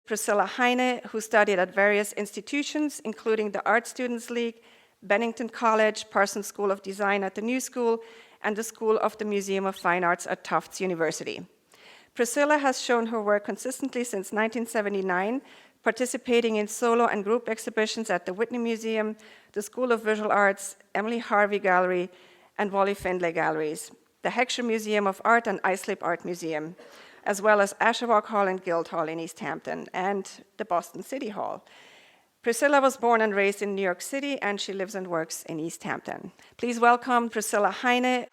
Priscilla Heine, who studied at various institutions, including the Art Students League, Bennington College, Parsons School of Design at the New School, and the School of the Museum of Fine Arts at Tufts University. Priscilla has shown her work consistently since 1979, participating in solo and group exhibitions at the Whitney Museum, the School of Visual Arts, Harvey Gallery, and Wally Findlay Galleries, the Heckscher Museum of Art and Islip Art Museum, as well as Ashawagh Hall and Guildhall in East Hampton, and the Boston City Hall. Priscilla was born and raised in New York City, and she lives and works in East Hampton. Please welcome Priscilla Heine.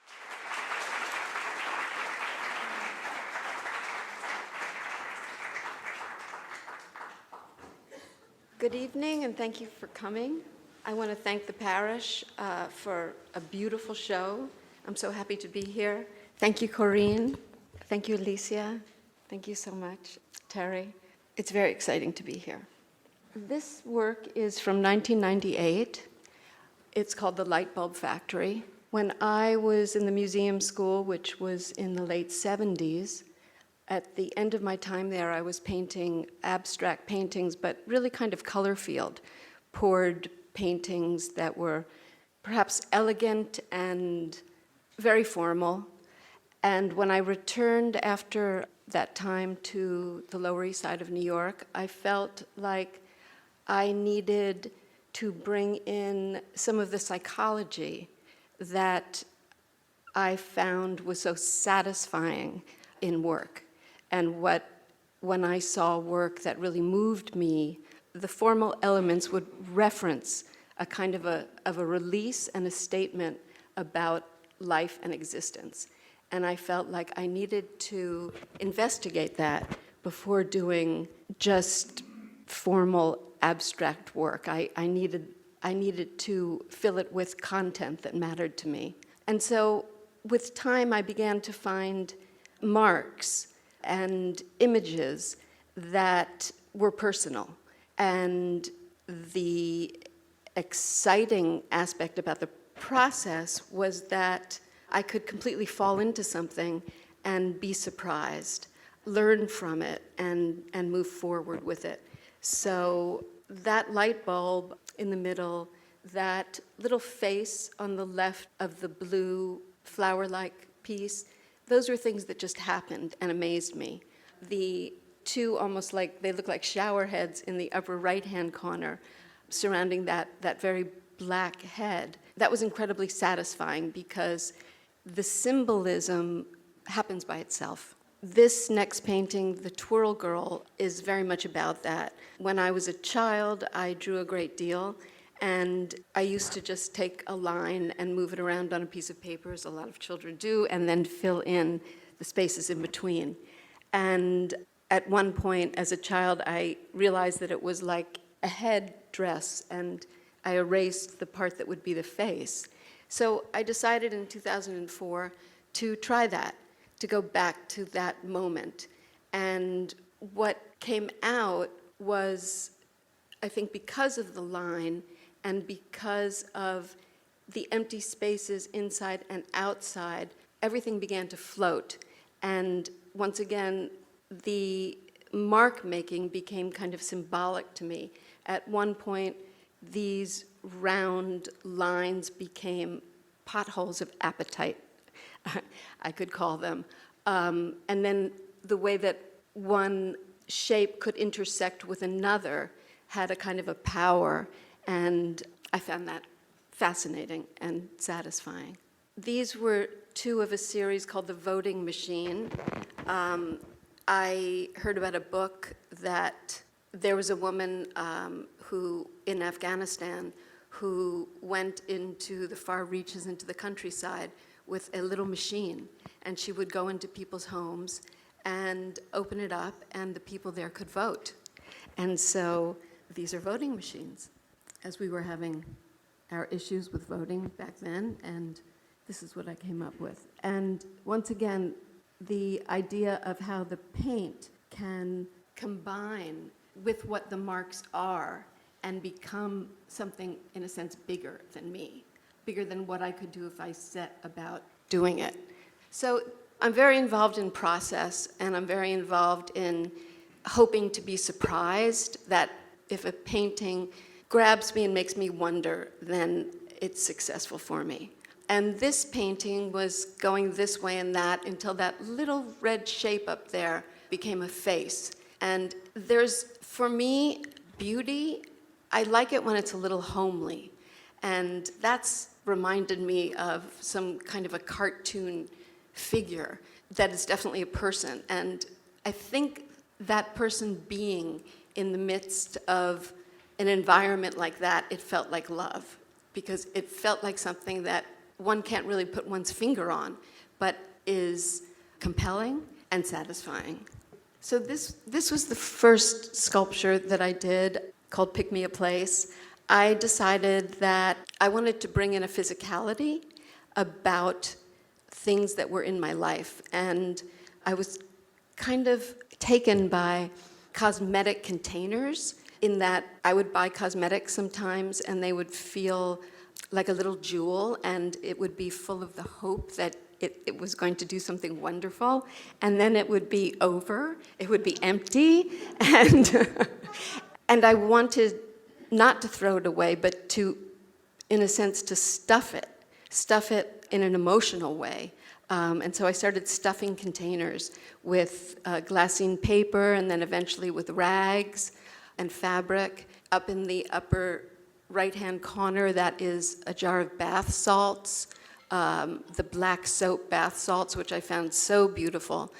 Good evening, and thank you for coming. I want to thank the Parrish for a beautiful show. I'm so happy to be here. Thank you, Corinne. Thank you, Alicia. Thank you so much, Terry. It's very exciting to be here. This work is from 1998. It's called The Lightbulb Factory. When I was in the museum school, which was in the late 70s, at the end of my time there, I was painting abstract paintings, but really kind of color field, poured paintings that were perhaps elegant and very formal. And when I returned after that time to the Lower East Side of New York, I felt like I needed to bring in some of the psychology that I found was so satisfying in work. And when I saw work that really moved me, the formal elements would reference a kind of a release and a statement about life and existence. And I felt like I needed to investigate that before doing just formal abstract work. I needed to fill it with content that mattered to me. And so with time, I began to find marks and images that were personal. And the exciting aspect about the process was that I could completely fall into something and be surprised, learn from it, and move forward with it. So that light bulb in the middle, that little face on the left of the blue flower-like piece, those were things that just happened and amazed me. The two almost like, they look like shower heads in the upper right-hand corner surrounding that very black head, that was incredibly satisfying because the symbolism happens by itself. This next painting, The Twirl Girl, is very much about that. When I was a child, I drew a great deal, and I used to just take a line and move it around on a piece of paper, as a lot of children do, and then fill in the spaces in between. And at one point, as a child, I realized that it was like a head dress, and I erased the part that would be the face. So I decided in 2004 to try that, to go back to that moment. And what came out was, I think because of the line and because of the empty spaces inside and outside, everything began to float. And once again, the mark making became kind of symbolic to me. At one point, these round lines became potholes of appetite, I could call them. And then the way that one shape could intersect with another had a kind of a power, and I found that fascinating and satisfying. These were two of a series called The Voting Machine. I heard about a book that there was a woman who, in Afghanistan, who went into the far reaches, into the countryside, with a little machine. And she would go into people's homes and open it up, and the people there could vote. And so these are voting machines, as we were having our issues with voting back then, and this is what I came up with. And once again, the idea of how the paint can combine with what the marks are and become something, in a sense, bigger than me, bigger than what I could do if I set about doing it. So I'm very involved in process, and I'm very involved in hoping to be surprised, that if a painting grabs me and makes me wonder, then it's successful for me. And this painting was going this way and that until that little red shape up there became a face. And there's, for me, beauty, I like it when it's a little homely. And that's reminded me of some kind of a cartoon figure that is definitely a person. And I think that person being in the midst of an environment like that, it felt like love, because it felt like something that one can't really put one's finger on, but is compelling and satisfying. So this was the first sculpture that I did, called Pick Me a Place. I decided that I wanted to bring in a physicality about things that were in my life. And I was kind of taken by cosmetic containers, in that I would buy cosmetics sometimes and they would feel like a little jewel, and it would be full of the hope that it was going to do something wonderful, and then it would be over, it would be empty, and I wanted not to throw it away, but to, in a sense, to stuff it in an emotional way. And so I started stuffing containers with glassine paper, and then eventually with rags and fabric. Up in the upper right-hand corner, that is a jar of bath salts, the black soap bath salts, which I found so beautiful.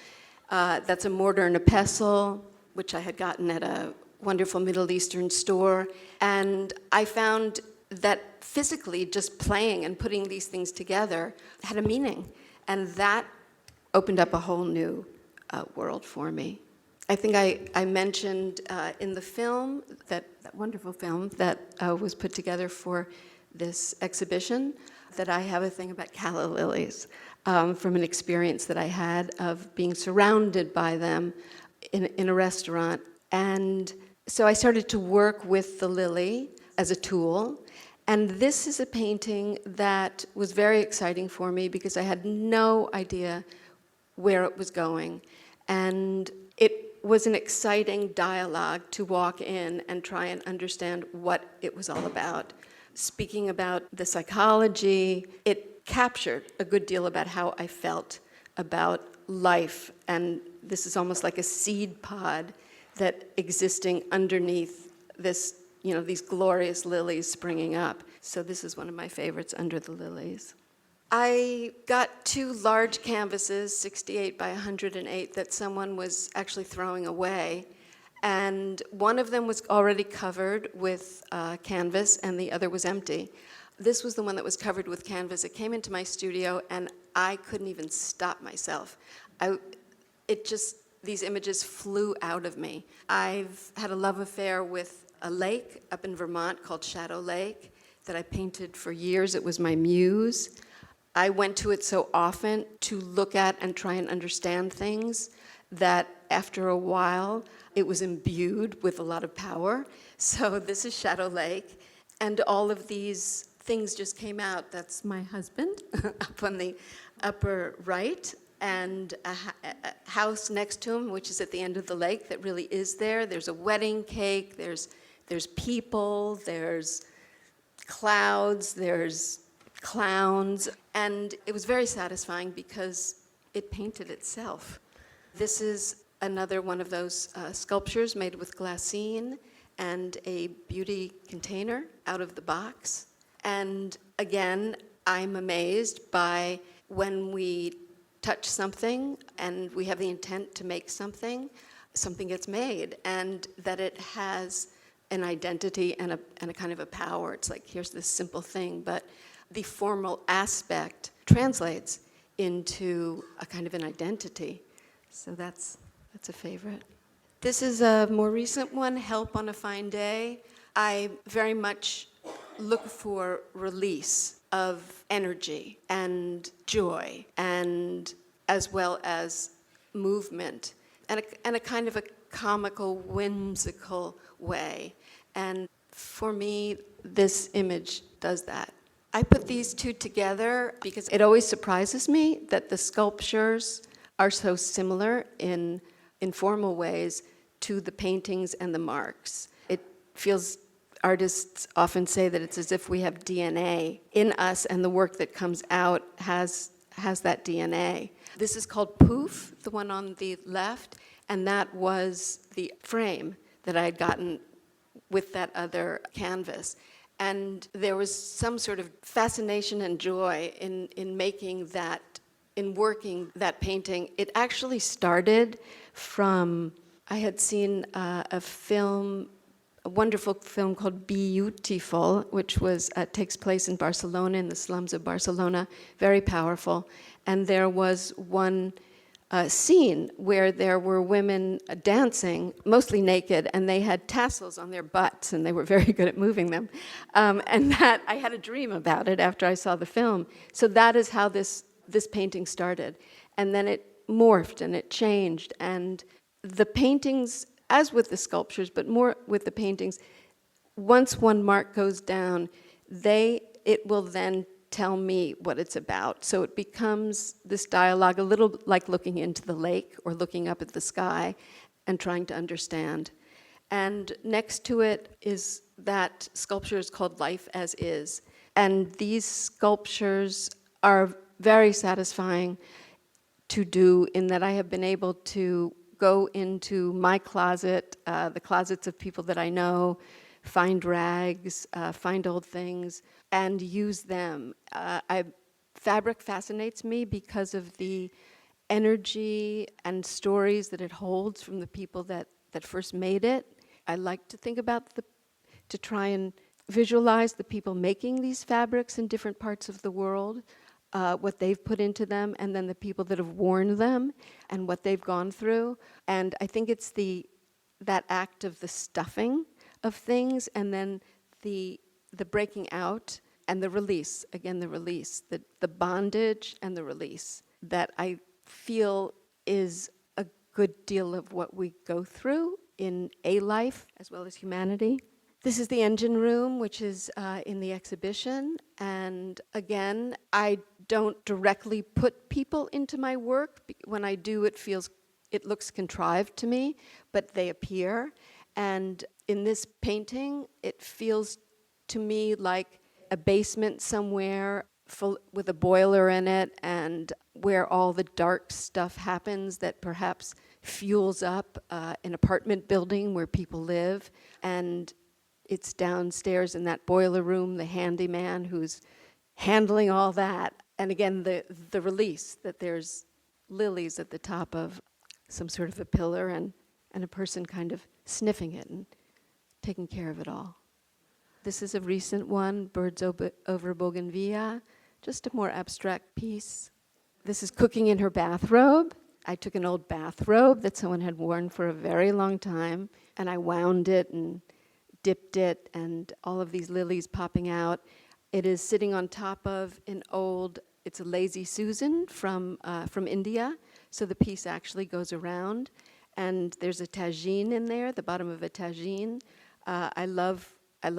That's a mortar and a pestle, which I had gotten at a wonderful Middle Eastern store. And I found that physically just playing and putting these things together had a meaning. And that opened up a whole new world for me. I think I mentioned in the film, that wonderful film that was put together for this exhibition, that I have a thing about calla lilies from an experience that I had of being surrounded by them in a restaurant. And so I started to work with the lily as a tool. And this is a painting that was very exciting for me because I had no idea where it was going. And it was an exciting dialogue to walk in and try and understand what it was all about. Speaking about the psychology, it captured a good deal about how I felt about life. And this is almost like a seed pod that existing underneath this, these glorious lilies springing up. So this is one of my favorites, Under the Lilies. I got 2 large canvases, 68 by 108, that someone was actually throwing away. And one of them was already covered with canvas, and the other was empty. This was the one that was covered with canvas. It came into my studio, and I couldn't even stop myself. These images flew out of me. I've had a love affair with a lake up in Vermont called Shadow Lake that I painted for years. It was my muse. I went to it so often to look at and try and understand things that after a while it was imbued with a lot of power. So this is Shadow Lake, and all of these things just came out. That's my husband up on the upper right, and a house next to him, which is at the end of the lake, that really is there. There's a wedding cake, there's people, there's clouds, there's clowns, and it was very satisfying because it painted itself. This is another one of those sculptures made with glassine and a beauty container out of the box. And again, I'm amazed by when we touch something and we have the intent to make something gets made, and that it has an identity and a kind of a power. It's like, here's this simple thing, but the formal aspect translates into a kind of an identity. So that's a favorite. This is a more recent one, Help on a Fine Day. I very much look for release of energy and joy, and as well as movement, and a kind of a comical, whimsical way. And for me, this image does that. I put these two together because it always surprises me that the sculptures are so similar in informal ways to the paintings and the marks. It feels, artists often say that it's as if we have DNA in us, and the work that comes out has that DNA. This is called Poof, the one on the left, and that was the frame that I had gotten with that other canvas. And there was some sort of fascination and joy in making that, in working that painting. It actually started from, I had seen a film, a wonderful film called Beautiful, which was takes place in Barcelona, in the slums of Barcelona, very powerful. And there was one scene where there were women dancing, mostly naked, and they had tassels on their butts, and they were very good at moving them. And that, I had a dream about it after I saw the film. So that is how this painting started. And then it morphed and it changed. And the paintings, as with the sculptures, but more with the paintings, once one mark goes down, it will then tell me what it's about. So it becomes this dialogue, a little like looking into the lake or looking up at the sky and trying to understand. And next to it is that sculpture is called Life as Is. And these sculptures are very satisfying to do, in that I have been able to go into my closet, the closets of people that I know, find rags, find old things, and use them. Fabric fascinates me because of the energy and stories that it holds from the people that first made it. I like to think about to try and visualize the people making these fabrics in different parts of the world, what they've put into them, and then the people that have worn them and what they've gone through. And I think it's that act of the stuffing of things, and then the breaking out and the release, again, the release, the bondage and the release, that I feel is a good deal of what we go through in a life as well as humanity. This is the engine room, which is in the exhibition. And again, I don't directly put people into my work. When I do, it looks contrived to me, but they appear. And in this painting, it feels to me like a basement somewhere full with a boiler in it, and where all the dark stuff happens that perhaps fuels up an apartment building where people live. And it's downstairs in that boiler room, the handyman who's handling all that. And again, the release, that there's lilies at the top of some sort of a pillar, and a person kind of sniffing it and taking care of it all. This is a recent one, Birds Over Bougainvillea, just a more abstract piece. This is Cooking in Her Bathrobe. I took an old bathrobe that someone had worn for a very long time, and I wound it and dipped it, and all of these lilies popping out. It is sitting on top of it's a Lazy Susan from India, so the piece actually goes around. And there's a tagine in there, the bottom of a tagine. I love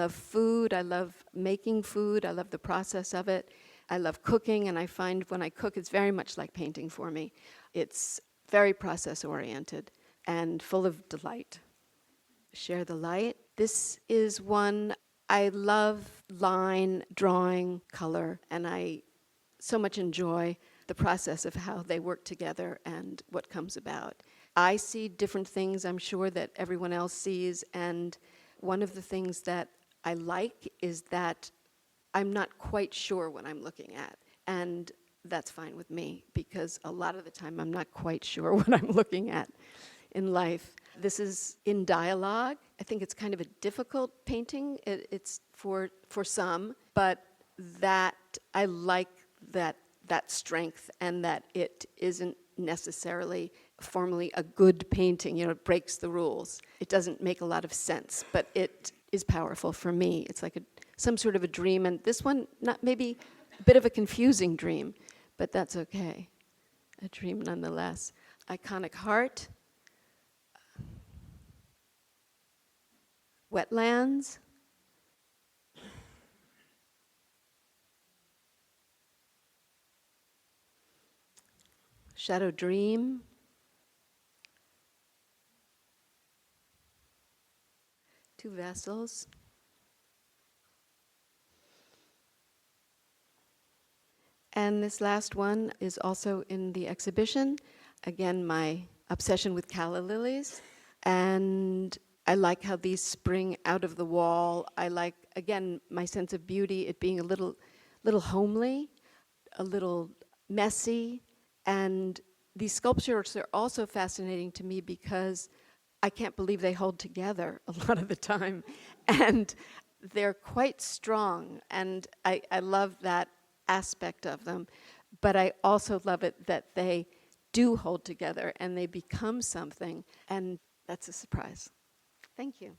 food, I love making food, I love the process of it. I love cooking, and I find when I cook, it's very much like painting for me. It's very process-oriented and full of delight. Share the light. This is one, I love line, drawing, color, and I so much enjoy the process of how they work together and what comes about. I see different things, I'm sure, that everyone else sees, and one of the things that I like is that I'm not quite sure what I'm looking at, and that's fine with me, because a lot of the time I'm not quite sure what I'm looking at in life. This is in dialogue. I think it's kind of a difficult painting. It's for some, but that I like that strength, and that it isn't necessarily formally a good painting. It breaks the rules. It doesn't make a lot of sense, but it is powerful for me. It's like some sort of a dream, and this one, not maybe a bit of a confusing dream, but that's okay. A dream nonetheless. Iconic heart. Wetlands. Shadow dream. 2 vessels. And this last one is also in the exhibition. Again, my obsession with calla lilies. And I like how these spring out of the wall. I like, again, my sense of beauty, it being a little homely, a little messy. And these sculptures are also fascinating to me because I can't believe they hold together a lot of the time. And they're quite strong. And I love that aspect of them. But I also love it that they do hold together and they become something. And that's a surprise. Thank you.